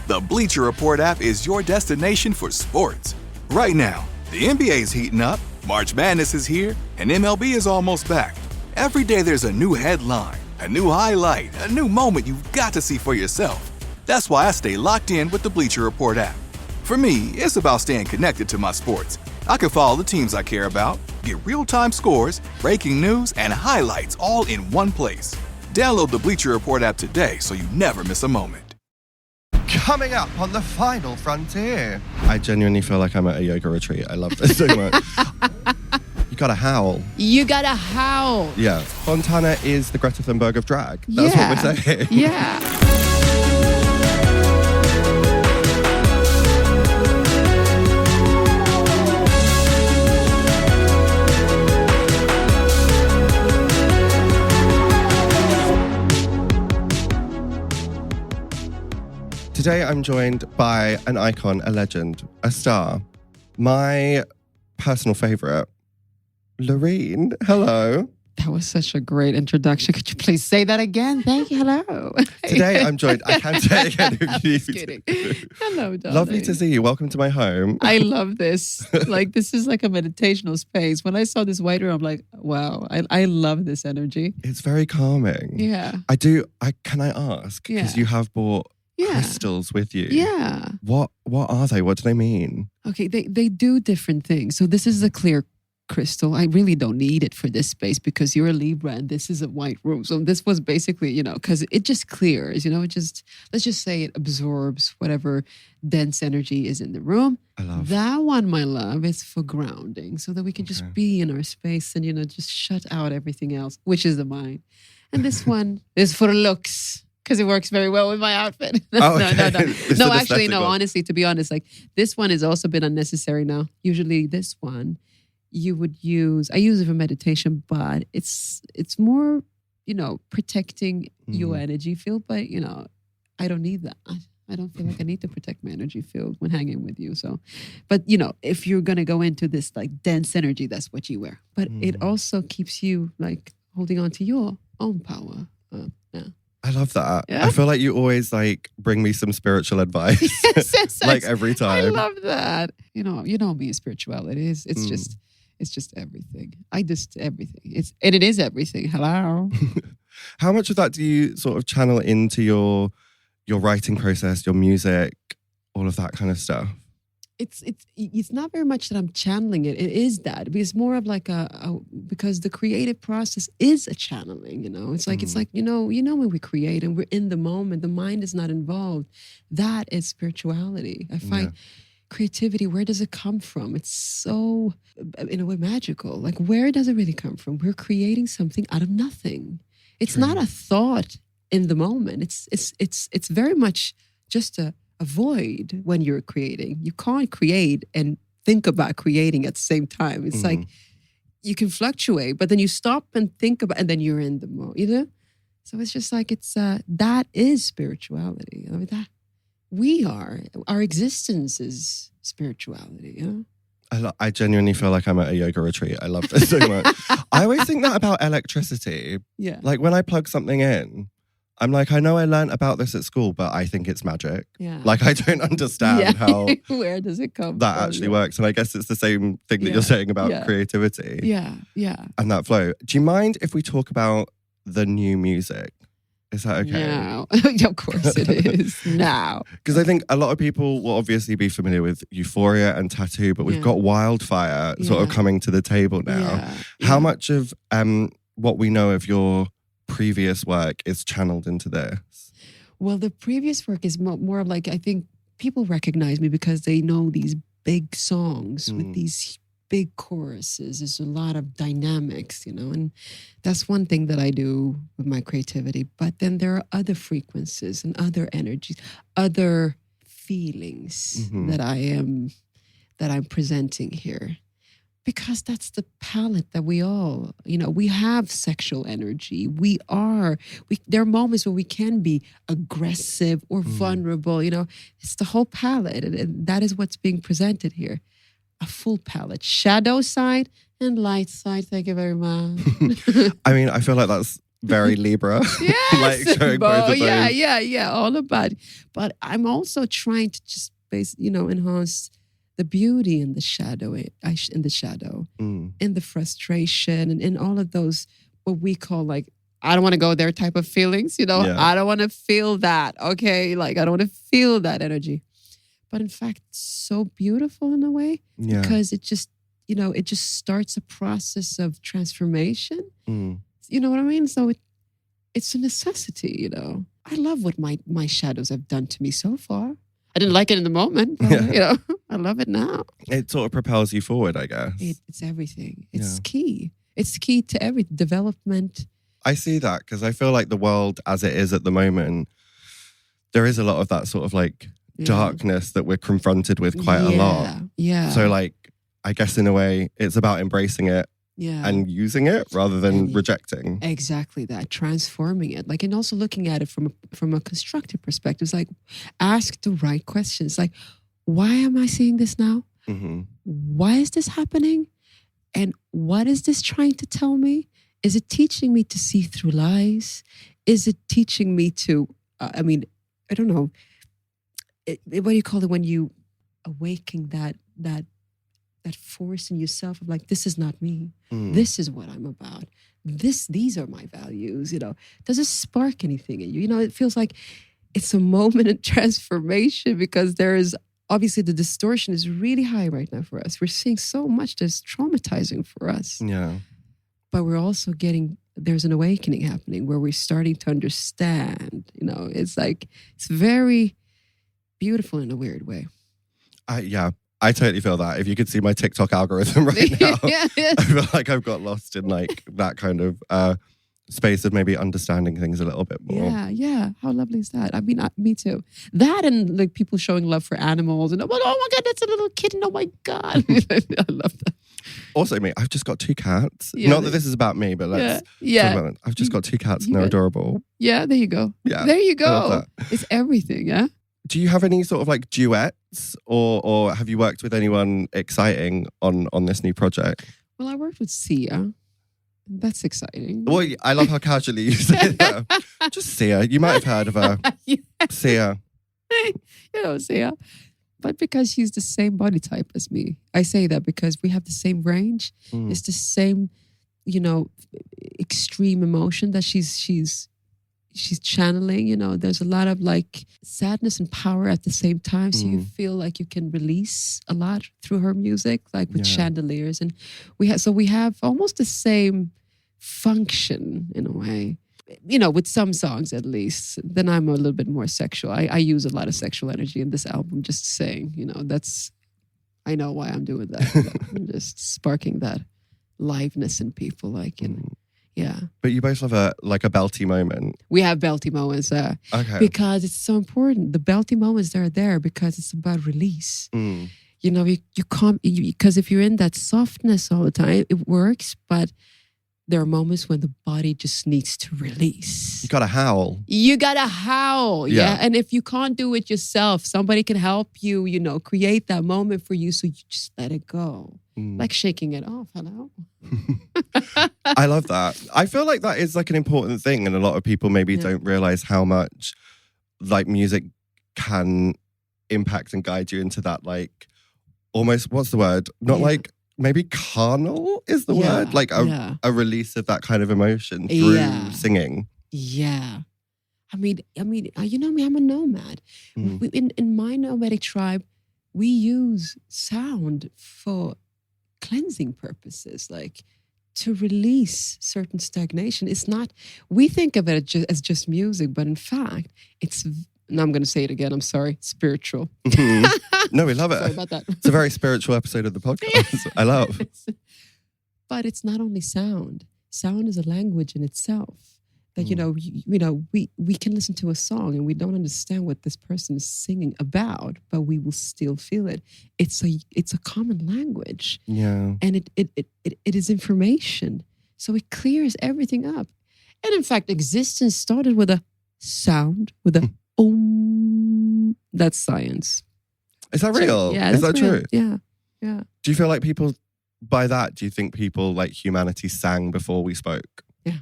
The Bleacher Report app is your destination for sports. Right now, the NBA's heating up, March Madness is here, and MLB is almost back. Every day there's a new headline, a new highlight, a new moment you've got to see for yourself. That's why I stay locked in with the Bleacher Report app. For me, it's about staying connected to my sports. I can follow the teams I care about, get real-time scores, breaking news, and highlights all in one place. Download the Bleacher Report app today so you never miss a moment. Coming up on the Final Frontier. I genuinely feel like I'm at a yoga retreat. I love this so much. You gotta howl. You gotta howl. Yeah. Fontana is the Greta Thunberg of drag. That's what we're saying. Yeah. Today I'm joined by an icon, a legend, a star, my personal favourite, Loreen. Hello. That was such a great introduction. Could you please say that again? Thank you. Hello. Today I'm joined, I can't say it again. I'm just kidding. Hello, darling. Lovely to see you. Welcome to my home. I love this. Like, this is like a meditational space. When I saw this white room, I'm like, wow, I love this energy. It's very calming. Yeah. Can I ask? Because Yeah. you have brought crystals with you. Yeah. What are they? What do they mean? Okay, they do different things. So this is a clear crystal. I really don't need it for this space because you're a Libra and this is a white room. So this was basically, because it just clears, let's just say it absorbs whatever dense energy is in the room. I love that one, my love, is for grounding so that we can just be in our space and, just shut out everything else, which is the mind. And this one is for looks. Because it works very well with my outfit. No, actually, no, honestly, to be honest, like this one has also been unnecessary now. Usually this one you would use, I use it for meditation, but it's more, protecting your energy field. But, I don't need that. I don't feel like I need to protect my energy field when hanging with you. So, but, if you're going to go into this like dense energy, that's what you wear. But it also keeps you like holding on to your own power. Yeah. I love that. Yeah? I feel like you always like bring me some spiritual advice. Yes, like every time. I love that. You know me, spirituality is it's just everything. Everything. It is everything. Hello. How much of that do you sort of channel into your writing process, your music, all of that kind of stuff? It's not very much that I'm channeling it. It is that. It's more of like because the creative process is a channeling, It's like when we create and we're in the moment, the mind is not involved. That is spirituality. I find creativity, where does it come from? It's so, in a way, magical. Like, where does it really come from? We're creating something out of nothing. It's not a thought in the moment. It's very much just a void when you're creating. You can't create and think about creating at the same time. It's like you can fluctuate, but then you stop and think about, and then you're in the mode, So it's just like that is spirituality. I mean, our existence is spirituality. I genuinely feel like I'm at a yoga retreat. I love this so much. I always think that about electricity. Yeah. Like when I plug something in, I'm like, I know I learned about this at school, but I think it's magic. Yeah. Like I don't understand how where does it come that from? actually works. And I guess it's the same thing that you're saying about creativity. Yeah, yeah. And that flow. Do you mind if we talk about the new music? Is that okay? No. Of course it is. Now. Because I think a lot of people will obviously be familiar with Euphoria and Tattoo, but we've got Wildfire sort of coming to the table now. How much of what we know of your previous work is channeled into this? Well, the previous work is more of like, I think people recognize me because they know these big songs with these big choruses. There's a lot of dynamics, and that's one thing that I do with my creativity. But then there are other frequencies and other energies, other feelings that I'm presenting here. Because that's the palette that we all, we have sexual energy. There are moments where we can be aggressive or vulnerable, it's the whole palette. And that is what's being presented here. A full palette, shadow side and light side. Thank you very much. I mean, I feel like that's very Libra. Yes. Like showing both of those. Yeah. All about. But I'm also trying to just enhance the beauty in the shadow, in the frustration, and in all of those what we call like, I don't want to go there type of feelings. I don't want to feel that. Okay, like I don't want to feel that energy. But in fact, it's so beautiful in a way because it just starts a process of transformation. You know what I mean? So it's a necessity, I love what my shadows have done to me so far. I didn't like it in the moment, but, I love it now. It sort of propels you forward, I guess. It's everything. It's key. It's key to every development. I see that because I feel like the world as it is at the moment, there is a lot of that sort of like darkness that we're confronted with quite a lot. Yeah. So like, I guess in a way, it's about embracing it and using it rather than rejecting. Exactly that, transforming it. Like, and also looking at it from a constructive perspective. It's like, ask the right questions. Like, why am I seeing this now? Mm-hmm. Why is this happening? And what is this trying to tell me? Is it teaching me to see through lies? Is it teaching me to, I don't know, what do you call it when you awaken that force in yourself of like, this is not me. This is what I'm about. These are my values. Does it spark anything in you? It feels like it's a moment of transformation because there is obviously the distortion is really high right now for us. We're seeing so much that's traumatizing for us. Yeah. But we're also there's an awakening happening where we're starting to understand. It's like, it's very beautiful in a weird way. I totally feel that. If you could see my TikTok algorithm right now, I feel like I've got lost in like that kind of space of maybe understanding things a little bit more. Yeah. How lovely is that? I mean, me too. That and like people showing love for animals and oh my God, that's a little kitten. Oh my God. I love that. Also, mate, I've just got 2 cats. Not that this is about me, but let's talk about it. I've just got 2 cats and they're adorable. Yeah, there you go. Yeah, there you go. It's everything, yeah? Do you have any sort of like duets or have you worked with anyone exciting on this new project? Well, I worked with Sia. That's exciting. Well, I love how casually you say that. Just Sia. You might have heard of her. Sia. Sia. But because she's the same body type as me. I say that because we have the same range. It's the same, extreme emotion that she's channeling. There's a lot of like sadness and power at the same time. So you feel like you can release a lot through her music, like with chandeliers. And we have almost the same function in a way. With some songs at least. Then I'm a little bit more sexual. I use a lot of sexual energy in this album, just saying, I know why I'm doing that. I'm just sparking that liveness in people, like, yeah. But you both have a belty moment. We have belty moments, okay. Because it's so important. The belty moments are there because it's about release. You can't, because if you're in that softness all the time, it works, but there are moments when the body just needs to release. You gotta howl. Yeah. And if you can't do it yourself, somebody can help you, create that moment for you so you just let it go. Like shaking it off. Hello? I love that. I feel like that is like an important thing, and a lot of people maybe don't realize how much like music can impact and guide you into that, like almost, what's the word? Not like, maybe carnal is the word, like a release of that kind of emotion through singing. Yeah. I mean, you know me, I'm a nomad. In my nomadic tribe, we use sound for cleansing purposes, like to release certain stagnation. It's not, we think of it as just music, but in fact, it's, and I'm going to say it again, I'm sorry, spiritual. No, we love it. Sorry about that. It's a very spiritual episode of the podcast. I love. But it's not only sound. Sound is a language in itself. That, we can listen to a song and we don't understand what this person is singing about, but we will still feel it. It's a common language. Yeah. And it is information. So it clears everything up. And in fact, existence started with a sound, with a That's science. Is that real? Yeah, is that real. true? Yeah. Do you feel like people, by that, do you think people like humanity sang before we spoke? Yeah,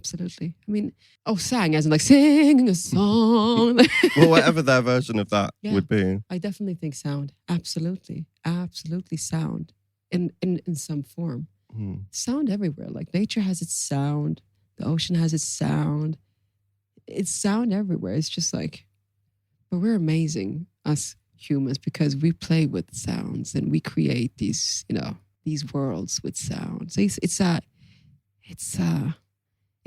absolutely. I mean, sang as in like singing a song. Well, whatever their version of that Yeah. would be. I definitely think sound. Absolutely. Absolutely sound in some form. Sound everywhere. Like nature has its sound. The ocean has its sound. It's sound everywhere. It's just like, but we're amazing, us humans, because we play with sounds and we create these, these worlds with sound. So it's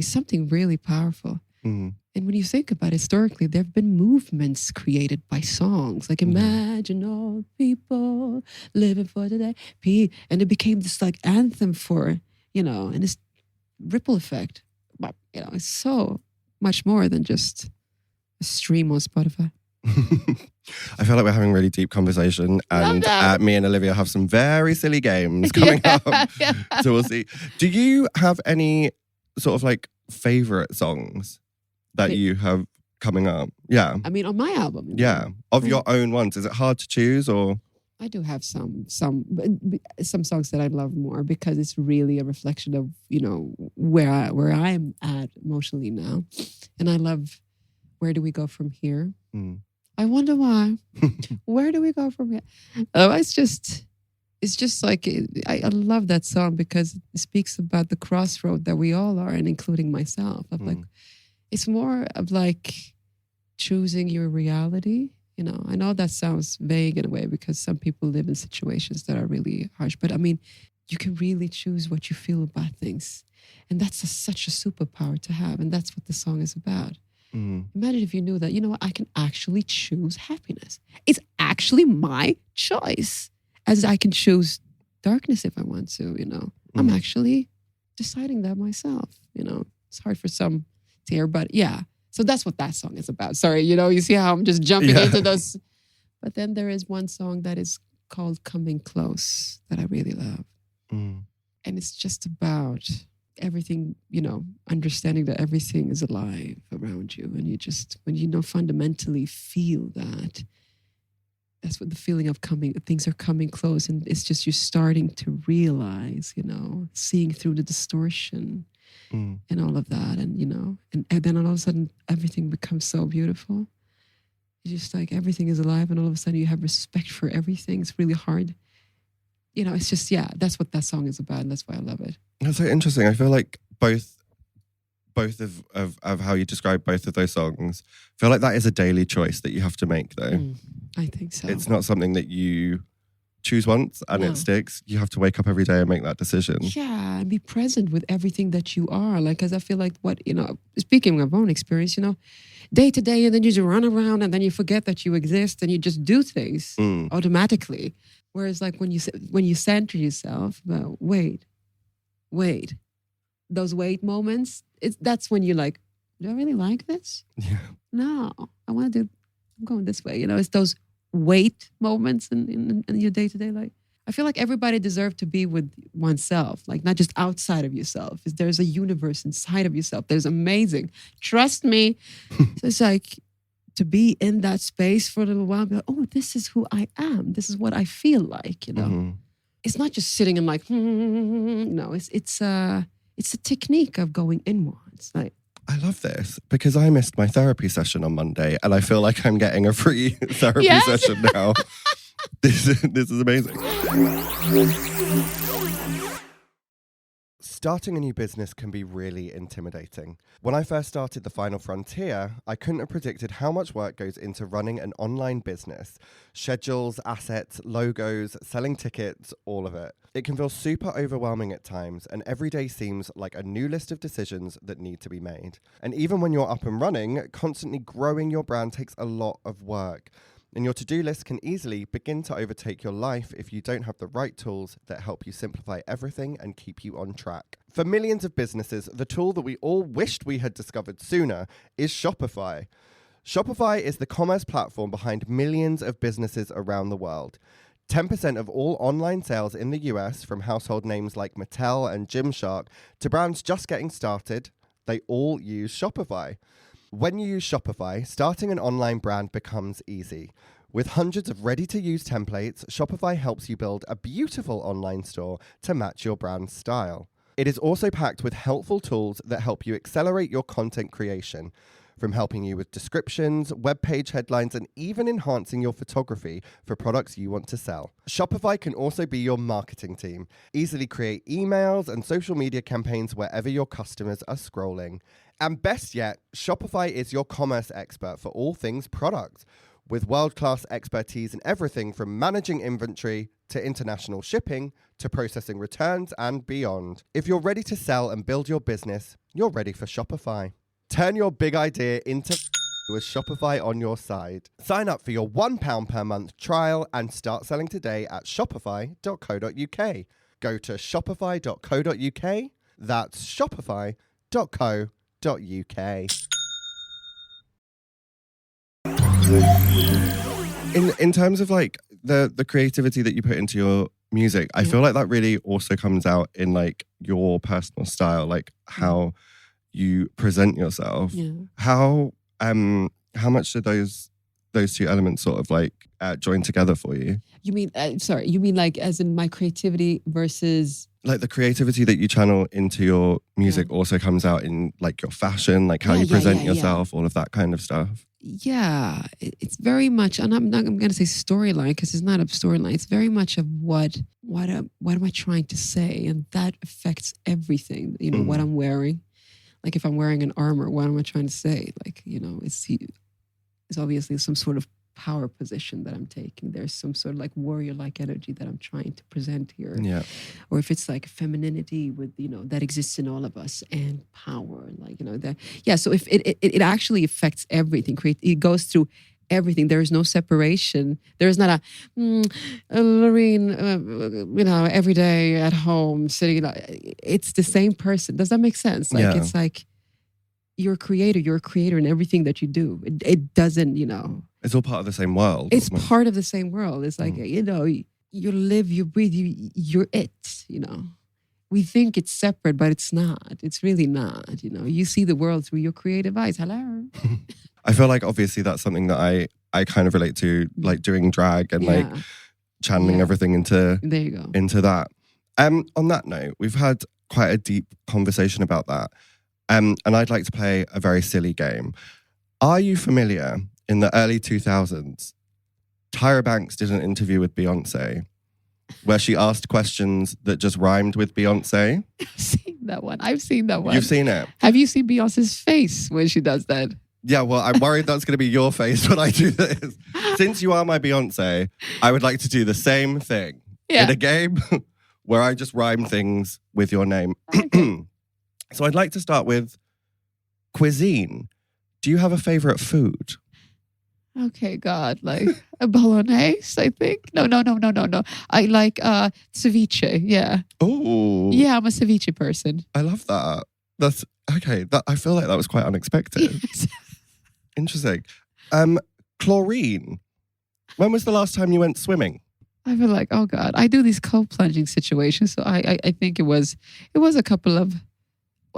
something really powerful. And when you think about it, historically, there have been movements created by songs. Like imagine all people living for today. And it became this like anthem for, and this ripple effect. But, it's so much more than just a stream on Spotify. I feel like we're having a really deep conversation, and me and Olivia have some very silly games coming up. So we'll see. Do you have any sort of like favorite songs that you have coming up? Yeah. I mean, on my album. Yeah. Of your own ones. Is it hard to choose or? I do have some songs that I love more because it's really a reflection of, where I'm at emotionally now. And I love Where Do We Go From Here? I wonder why. Where do we go from here? Oh, it's just like, I love that song because it speaks about the crossroad that we all are, and including myself. Of like, it's more of like choosing your reality. I know that sounds vague in a way because some people live in situations that are really harsh, but I mean, you can really choose what you feel about things. And that's such a superpower to have. And that's what the song is about. Imagine if you knew that, I can actually choose happiness. It's actually my choice. As I can choose darkness if I want to, I'm actually deciding that myself, It's hard for some to hear, but yeah. So that's what that song is about. Sorry, you see how I'm just jumping into those. But then there is one song that is called Coming Close that I really love. And it's just about everything, understanding that everything is alive around you. And when you fundamentally feel that, that's what the feeling of things are coming close. And it's just you're starting to realize, seeing through the distortion and all of that. And, and then all of a sudden, everything becomes so beautiful. It's just like everything is alive. And all of a sudden you have respect for everything. It's really hard. It's just, that's what that song is about. And that's why I love it. That's so interesting. I feel like both of how you describe both of those songs, I feel like that is a daily choice that you have to make though. I think so. It's not something that you choose once and it sticks. You have to wake up every day and make that decision. Yeah, and be present with everything that you are. Like, because I feel like speaking of my own experience, day to day, and then you just run around and then you forget that you exist and you just do things automatically. Whereas like when you center yourself, well, wait, those wait moments, that's when you're like, do I really like this? Yeah. No, I'm going this way. It's those wait moments in your day-to-day life. I feel like everybody deserves to be with oneself, like not just outside of yourself. There's a universe inside of yourself. There's amazing. Trust me. So it's like to be in that space for a little while, be like, oh, this is who I am. This is what I feel like, It's not just sitting and like, no, it's a technique of going inwards. Like, I love this because I missed my therapy session on Monday and I feel like I'm getting a free therapy session now. This is amazing. Starting a new business can be really intimidating. When I first started the Final FronTia, I couldn't have predicted how much work goes into running an online business. Schedules, assets, logos, selling tickets, all of it. It can feel super overwhelming at times, and every day seems like a new list of decisions that need to be made. And even when you're up and running, constantly growing your brand takes a lot of work. And your to-do list can easily begin to overtake your life if you don't have the right tools that help you simplify everything and keep you on track. For millions of businesses, the tool that we all wished we had discovered sooner is Shopify. Shopify is the commerce platform behind millions of businesses around the world. 10% of all online sales in the US, from household names like Mattel and Gymshark to brands just getting started, they all use Shopify. When you use Shopify, starting an online brand becomes easy. With hundreds of ready-to-use templates, Shopify helps you build a beautiful online store to match your brand's style. It is also packed with helpful tools that help you accelerate your content creation, from helping you with descriptions, web page headlines, and even enhancing your photography for products you want to sell. Shopify can also be your marketing team. Easily create emails and social media campaigns wherever your customers are scrolling. And best yet, Shopify is your commerce expert for all things product, with world-class expertise in everything from managing inventory to international shipping to processing returns and beyond. If you're ready to sell and build your business, you're ready for Shopify. Turn your big idea into with Shopify on your side. Sign up for your £1 per month trial and start selling today at shopify.co.uk. Go to shopify.co.uk. That's shopify.co.uk. In terms of like the creativity that you put into your music, I feel like that really also comes out in like your personal style, like how you present yourself. How much do those two elements sort of like join together for you? You mean like as in my creativity versus like the creativity that you channel into your music also comes out in like your fashion, like how you present yourself, all of that kind of stuff. Yeah, it's very much, and I'm going to say storyline because it's not a storyline. It's very much of what am I trying to say, and that affects everything. You know, what I'm wearing. Like if I'm wearing an armor, what am I trying to say? Like, you know, it's obviously some sort of power position that I'm taking. There's some sort of like warrior-like energy that I'm trying to present here. Yeah. Or if it's like femininity with, you know, that exists in all of us and power, like, you know, that. Yeah. So if it actually affects everything, it goes through everything. There is no separation. There is not a Loreen, you know, every day at home sitting. You know, it's the same person. Does that make sense? Like it's like you're a creator in everything that you do. It doesn't, you know. It's all part of the same world. It's part of the same world. It's like, you know, you live, you breathe, you're it, you know. We think it's separate, but it's not. It's really not, you know. You see the world through your creative eyes. Hello. I feel like obviously that's something that I kind of relate to, like doing drag and like channeling everything into there you go. Into that. On that note, we've had quite a deep conversation about that. And I'd like to play a very silly game. Are you familiar? In the early 2000s, Tyra Banks did an interview with Beyonce where she asked questions that just rhymed with Beyonce. I've seen that one. You've seen it? Have you seen Beyonce's face when she does that? Yeah, well, I'm worried that's going to be your face when I do this. Since you are my Beyonce, I would like to do the same thing in a game where I just rhyme things with your name. Okay. So I'd like to start with cuisine. Do you have a favorite food? Okay, God, like a bolognese, I think. No. I like ceviche, yeah. Oh. Yeah, I'm a ceviche person. I love that. That's, okay, I feel like that was quite unexpected. Yes. Interesting. Chlorine. When was the last time you went swimming? I feel like, oh God, I do these cold plunging situations, so I think it was a couple of,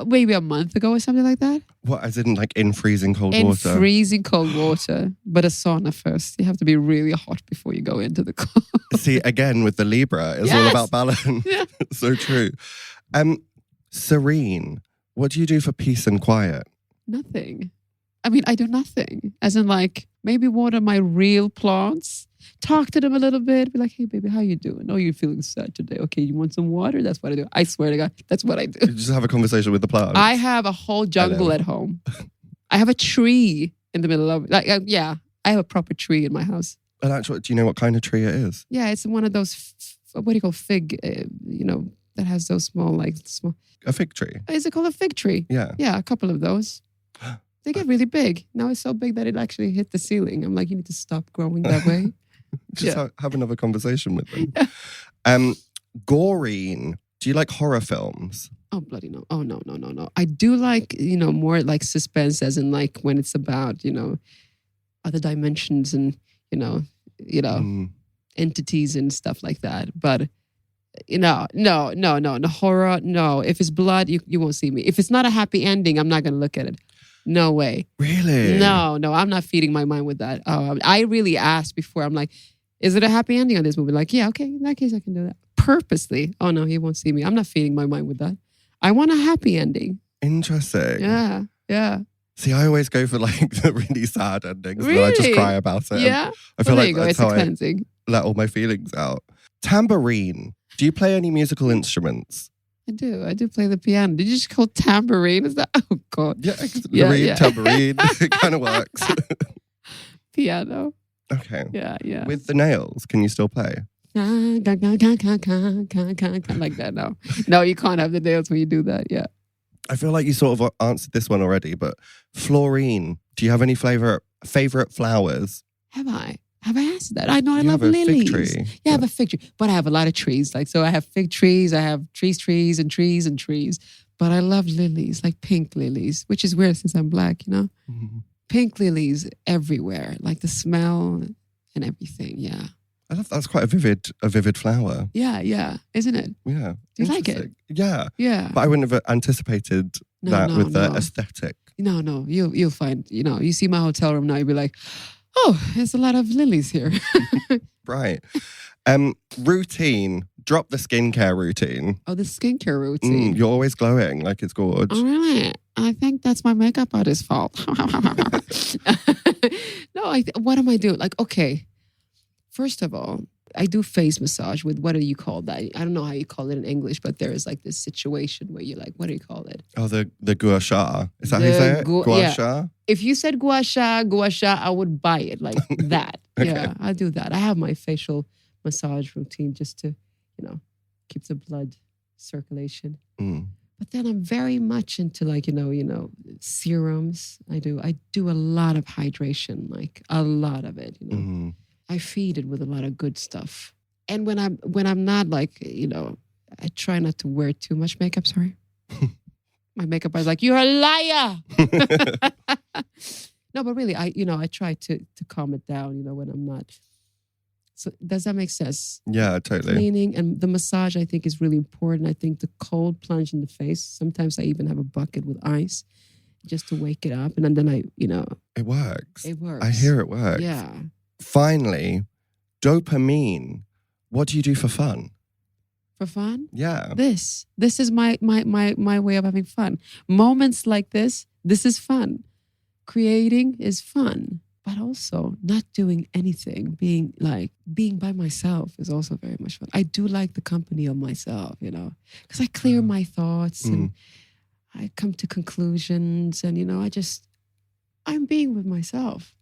maybe a month ago or something like that. What, as in like in freezing cold water? In freezing cold water, but a sauna first. You have to be really hot before you go into the cold. See, again, with the Libra, it's all about balance. Yeah. So true. Serene, what do you do for peace and quiet? Nothing. I mean, I do nothing. As in like, maybe water my real plants. Talk to them a little bit. Be like, hey, baby, how you doing? Oh, you're feeling sad today. Okay, you want some water? That's what I do. I swear to God, that's what I do. You just have a conversation with the plants. I have a whole jungle at home. I have a tree in the middle of it. Like, I have a proper tree in my house. And actually, do you know what kind of tree it is? Yeah, it's one of those, what do you call fig, that has those small. A fig tree? Is it called a fig tree? Yeah. Yeah, a couple of those. They get really big. Now it's so big that it actually hit the ceiling. I'm like, you need to stop growing that way. Just have another conversation with them. Yeah. Goreen, do you like horror films? Oh, bloody no. Oh, no. I do like, more like suspense as in like when it's about, other dimensions and, entities and stuff like that. But, no, horror, no. If it's blood, you won't see me. If it's not a happy ending, I'm not going to look at it. No way. Really? No, I'm not feeding my mind with that. I really asked before. I'm like, is it a happy ending on this movie? Like, yeah, okay, in that case, I can do that. Purposely. Oh, no, he won't see me. I'm not feeding my mind with that. I want a happy ending. Interesting. Yeah. See, I always go for like the really sad endings and Really? then I just cry about it. Yeah. I feel there like you go. that's It's how a cleansing. I let all my feelings out. Tambourine. Do you play any musical instruments? I do play the piano. Did you just call tambourine? Is that? Oh God. Yeah, Yeah. tambourine. It kind of works. Piano. Okay. Yeah. With the nails, can you still play? Like that. No, you can't have the nails when you do that. Yeah. I feel like you sort of answered this one already, but Florine, do you have any favorite flowers? Have I asked that? I know I You love have a lilies. fig tree. Yeah, I have a fig tree, but I have a lot of trees. Like, so I have fig trees, I have trees and trees and trees. But I love lilies, like pink lilies, which is weird since I'm black, you know? Mm-hmm. Pink lilies everywhere, like the smell and everything. Yeah. I love that's quite a vivid flower. Yeah. Isn't it? Yeah. Do you like it? Yeah. Yeah. But I wouldn't have anticipated that with the aesthetic. No. You'll find, you see my hotel room now, you'll be like, oh, there's a lot of lilies here. Right. Routine. Drop the skincare routine. Oh, the skincare routine. You're always glowing, like it's gorgeous. Oh, really? I think that's my makeup artist's fault. No, what am I doing? Like, okay, first of all, I do face massage with, what do you call that? I don't know how you call it in English, but there is like this situation where you're like, what do you call it? Oh, the gua sha. Is that how you say it? Gua sha? If you said gua sha, I would buy it like that. Okay. Yeah, I do that. I have my facial massage routine just to, keep the blood circulation. But then I'm very much into like, serums. I do a lot of hydration, like a lot of it, I feed it with a lot of good stuff. And when I'm not like, I try not to wear too much makeup, sorry. My makeup artist is like, you're a liar. No, but really, I try to calm it down, when I'm not. So does that make sense? Yeah, totally. Cleaning and the massage, I think, is really important. I think the cold plunge in the face. Sometimes I even have a bucket with ice just to wake it up. And then It works. It works. I hear it works. Yeah. Finally, dopamine. What do you do for fun? For fun? Yeah. This is my way of having fun. Moments like this is fun. Creating is fun. But also not doing anything, being by myself is also very much fun. I do like the company of myself, because I clear my thoughts and I come to conclusions and, I'm being with myself.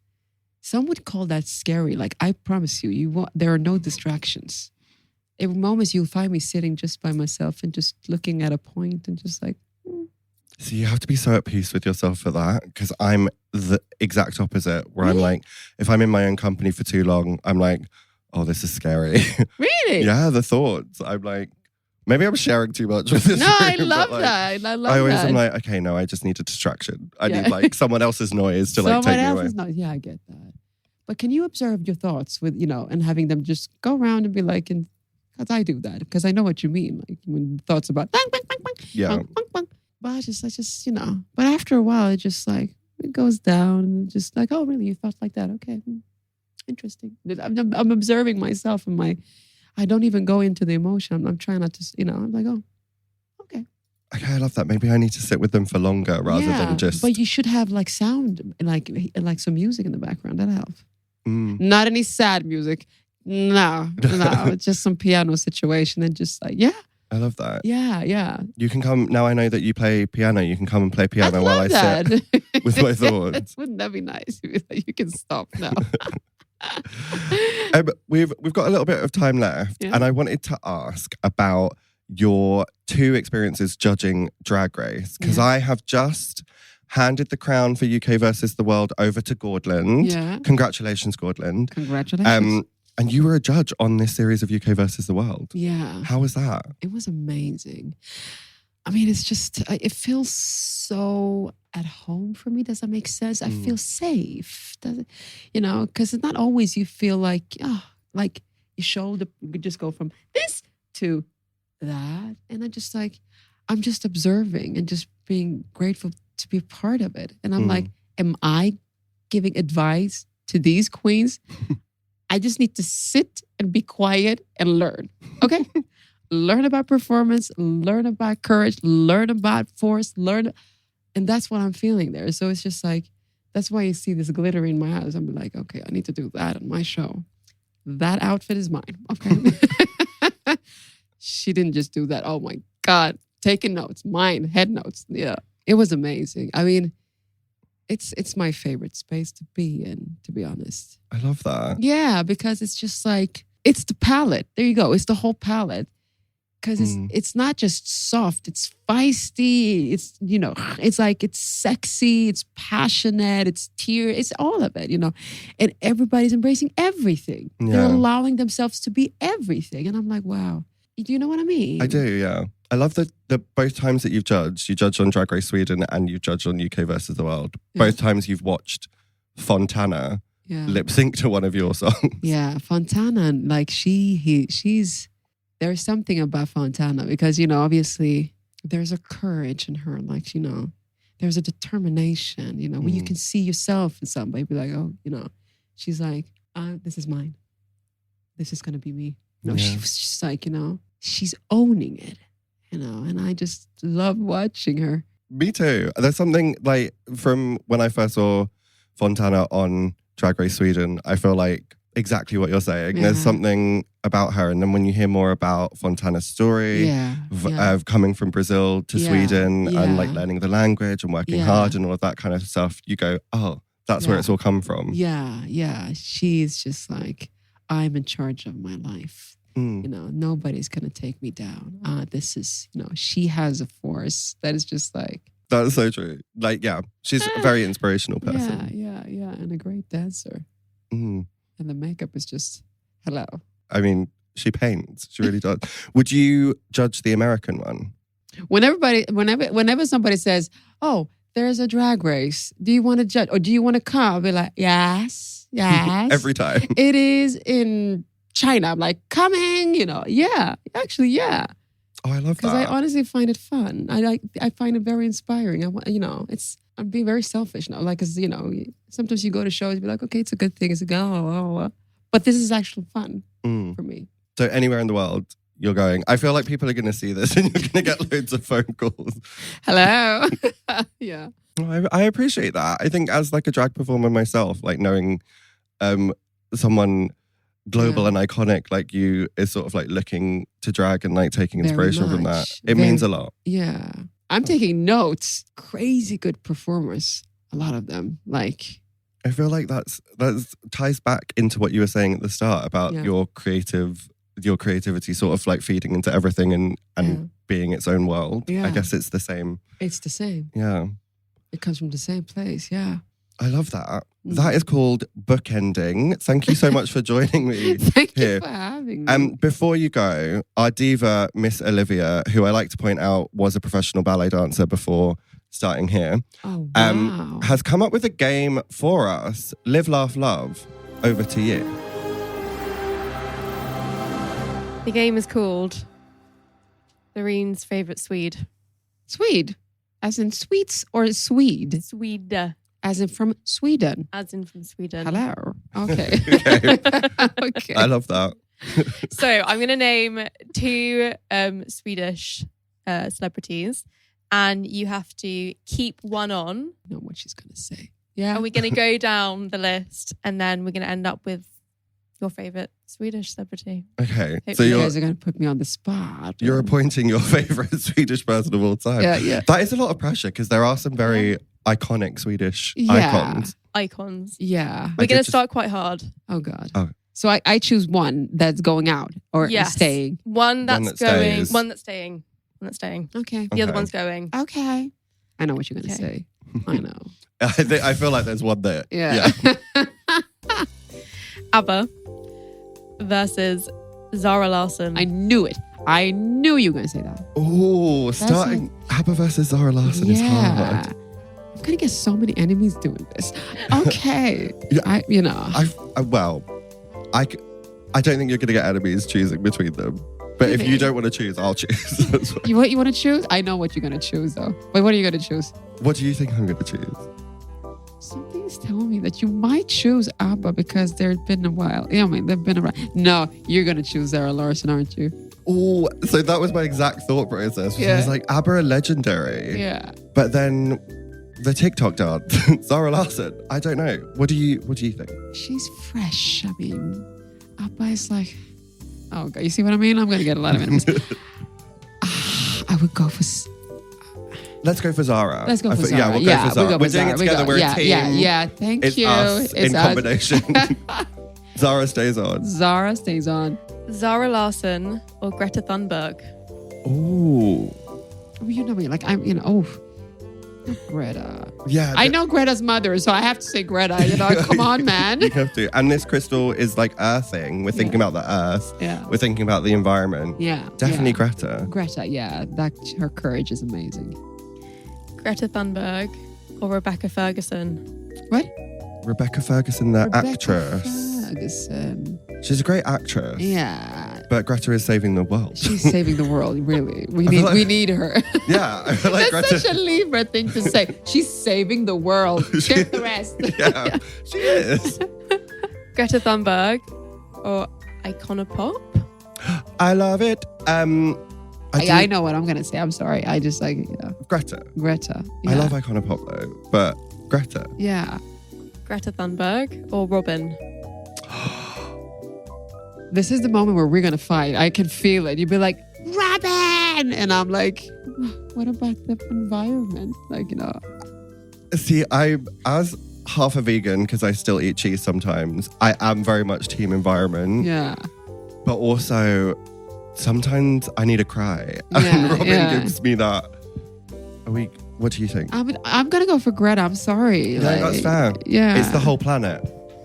Some would call that scary. Like, I promise you, there are no distractions. In moments you'll find me sitting just by myself and just looking at a point and just like, So you have to be so at peace with yourself for that, because I'm the exact opposite, where I'm like, if I'm in my own company for too long, I'm like, oh, this is scary. Really? Yeah, the thoughts. I'm like, maybe I'm sharing too much with this. No, I room, love but, that. I love I always that. am like, okay, no, I just need a distraction. I need like someone else's noise to Someone take me away. else's noise. Yeah, I get that. But can you observe your thoughts with, and having them just go around and be like, because I do that, because I know what you mean. Like when thoughts about, bang, bang, bang, bang, Yeah. bang, bang, bang. But I just, but after a while, it just like, it goes down and just like, oh, really? You thought like that? Okay. Interesting. I'm observing myself and I don't even go into the emotion. I'm trying not to, I'm like, oh, okay. Okay, I love that. Maybe I need to sit with them for longer rather than just. But you should have like sound, like some music in the background. That'll help. Not any sad music. No. It's just some piano situation and just like, yeah. I love that. Yeah. You can come, now I know that you play piano, you can come and play piano while I sit with my thoughts. Wouldn't that be nice? You can stop now. We've got a little bit of time left, and I wanted to ask about your two experiences judging Drag Race, because I have just handed the crown for UK versus the world over to Gordland. Yeah. Congratulations, Gordland. Congratulations. And you were a judge on this series of UK versus the world. Yeah. How was that? It was amazing. I mean, it's just, it feels so at home for me. Does that make sense? I feel safe. Does it, because it's not always you feel like, like your shoulder, you could just go from this to that. And I'm just observing and just being grateful to be a part of it. And I'm like, am I giving advice to these queens? I just need to sit and be quiet and learn. Okay? learn about performance, learn about courage, learn about force, and that's what I'm feeling there. So it's just like, that's why you see this glitter in my eyes. I'm like, okay, I need to do that on my show. That outfit is mine. Okay. She didn't just do that. Oh my God. Taking notes, mine, head notes. Yeah. It was amazing. I mean, it's my favorite space to be in, to be honest. I love that. Yeah, because it's just like, it's the palette. There you go. It's the whole palette. Because it's not just soft, it's feisty, it's, you know, it's like, it's sexy, it's passionate, it's it's all of it, you know. And everybody's embracing everything. Yeah. They're allowing themselves to be everything. And I'm like, wow. Do you know what I mean? I do, yeah. I love that both times that you judged on Drag Race Sweden and you've judged on UK versus the World. Yeah. Both times you've watched Fontana lip sync to one of your songs. Yeah, Fontana, like she's... There's something about Fontana because, you know, obviously there's a courage in her. Like, you know, there's a determination, you know, when you can see yourself in somebody, be like, oh, you know, she's like, this is mine. This is going to be me. You know, she was just like, you know, she's owning it, you know, and I just love watching her. Me too. There's something like from when I first saw Fontana on Drag Race Sweden, I feel like exactly what you're saying. There's something about her. And then when you hear more about Fontana's story of coming from Brazil to Sweden and like learning the language and working hard and all of that kind of stuff, you go, oh, that's where it's all come from. Yeah. She's just like, I'm in charge of my life. You know, nobody's going to take me down. This is, you know, she has a force that is just like. That's so true. Like, yeah, she's a very inspirational person. Yeah. And a great dancer. And the makeup is just, hello. I mean, she paints. She really does. Would you judge the American one? Whenever somebody says, oh, there's a drag race. Do you want to judge? Or do you want to come? I'll be like, yes. Every time. It is in China. I'm like, coming, you know. Yeah, actually, yeah. Oh, I love that. Because I honestly find it fun. I find it very inspiring. You know, I'm being very selfish now. Like, cause you know, sometimes you go to shows, and be like, okay, it's a good thing. It's a go, but this is actual fun for me. So anywhere in the world you're going, I feel like people are going to see this and you're going to get loads of phone calls. Hello. Yeah. I appreciate that. I think as like a drag performer myself, like knowing someone global and iconic like you is sort of like looking to drag and like taking inspiration from that. It means a lot. Yeah. I'm taking notes. Crazy good performers. A lot of them. Like, I feel like that's ties back into what you were saying at the start about your creativity sort of like feeding into everything and being its own world. Yeah. I guess it's the same. It's the same. Yeah. It comes from the same place. Yeah. I love that. That is called bookending. Thank you so much for joining me. Thank you for having me. Before you go, our diva, Miss Olivia, who I like to point out was a professional ballet dancer before starting here, has come up with a game for us. Live, Laugh, Love. Over to you. The game is called Loreen's Favourite Swede. Swede? As in sweets or Swede? Swede. As in from Sweden? As in from Sweden. Hello. Okay. Okay. I love that. So I'm going to name two Swedish celebrities and you have to keep one on. I know what she's going to say. Yeah. And we're going to go down the list and then we're going to end up with your favourite Swedish celebrity. Okay. Hopefully. So you guys are going to put me on the spot. You're appointing your favourite Swedish person of all time. Yeah. That is a lot of pressure because there are some very iconic Swedish icons. Icons. Yeah. We're going to start quite hard. Oh, God. Oh. So I choose one that's going out or staying. One that's going. Stays. One that's staying. One that's staying. Okay. The other one's going. Okay. I know what you're going to say. I know. I feel like there's one there. Yeah. ABBA versus Zara Larsson. I knew it. I knew you were going to say that. Oh, starting ABBA versus Zara Larsson is hard. I'm going to get so many enemies doing this. Okay. I don't think you're going to get enemies choosing between them. But if you don't want to choose, I'll choose. What you want to choose? I know what you're going to choose, though. Wait, what are you going to choose? What do you think I'm going to choose? Something's telling me that you might choose ABBA because they've been a while. Yeah, I mean, they've been around. No, you're going to choose Zara Larsson, aren't you? Oh, so that was my exact thought process. I was like, ABBA are legendary. Yeah. But then the TikTok dance, Zara Larsson. I don't know. What do you think? She's fresh. I mean, ABBA is like, oh God, you see what I mean? I'm going to get a lot of enemies. I would go for... Let's go for Zara. Let's go for Zara. Yeah, we'll go for Zara. We're doing it together. We're a team. Yeah. Thank it's you. Us it's in us. combination. Zara stays on. Zara stays on. Zara Larsson or Greta Thunberg? Ooh. Oh, you know me. Like, I'm, not Greta. Yeah. I know Greta's mother, so I have to say Greta. Come on, man. You have to. And this crystal is like earthing. We're thinking about the earth. Yeah. We're thinking about the environment. Yeah. Definitely yeah. Greta. Greta, yeah. Her courage is amazing. Greta Thunberg or Rebecca Ferguson? What? Rebecca Ferguson, the actress. Ferguson. She's a great actress. Yeah. But Greta is saving the world. She's saving the world, really. We need her. Yeah. I feel like That's Greta... such a Libra thing to say. She's saving the world. Get the rest. Yeah, she is. Greta Thunberg or Iconopop? I love it. I know what I'm going to say. I'm sorry. I just Greta. Greta. Yeah. I love Iconopop though, but Greta. Yeah. Greta Thunberg or Robin? This is the moment where we're going to fight. I can feel it. You'd be like, Robin! And I'm like, what about the environment? See, as half a vegan, because I still eat cheese sometimes, I am very much team environment. Yeah. But also, sometimes I need a cry. And Robin gives me that. What do you think? I'm going to go for Greta. I'm sorry. Yeah, that's fair. Yeah. It's the whole planet.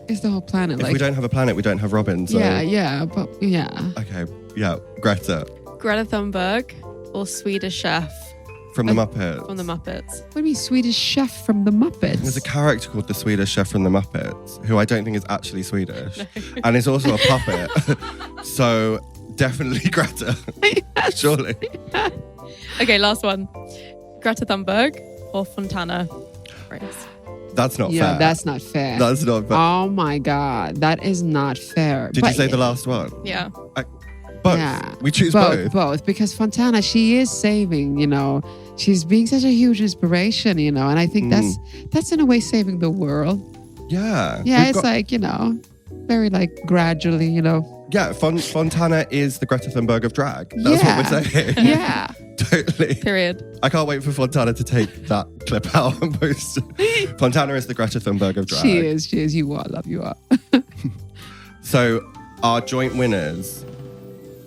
It's the whole planet. If we don't have a planet, we don't have Robin. So. Yeah. Okay, yeah, Greta. Greta Thunberg or Swedish Chef? From the Muppets. From the Muppets. What do you mean Swedish Chef from the Muppets? There's a character called the Swedish Chef from the Muppets, who I don't think is actually Swedish. No. And is also a puppet. So definitely Greta. Surely. Okay, last one. Greta Thunberg or Fontana? That's not fair. Yeah, that's not fair. That's not fair. Oh my God, that is not fair. Did you say the last one? Yeah. Both. Yeah. We choose both. Both, because Fontana, she is saving, she's being such a huge inspiration, and I think that's in a way saving the world. Yeah. Yeah, it's very gradually, Yeah, Fontana is the Greta Thunberg of drag. That's what we're saying. Yeah. Totally. Period. I can't wait for Fontana to take that clip out and post. Fontana is the Greta Thunberg of drag. She is. You are, love, you are. So our joint winners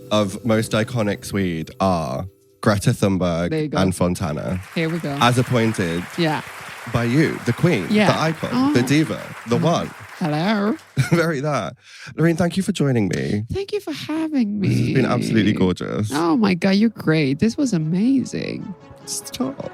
of most iconic Swede are Greta Thunberg and Fontana. Here we go. As appointed by you, the queen, the icon, the diva, the one. Hello. Very that. Loreen, thank you for joining me. Thank you for having me. This has been absolutely gorgeous. Oh my God, you're great. This was amazing. Stop.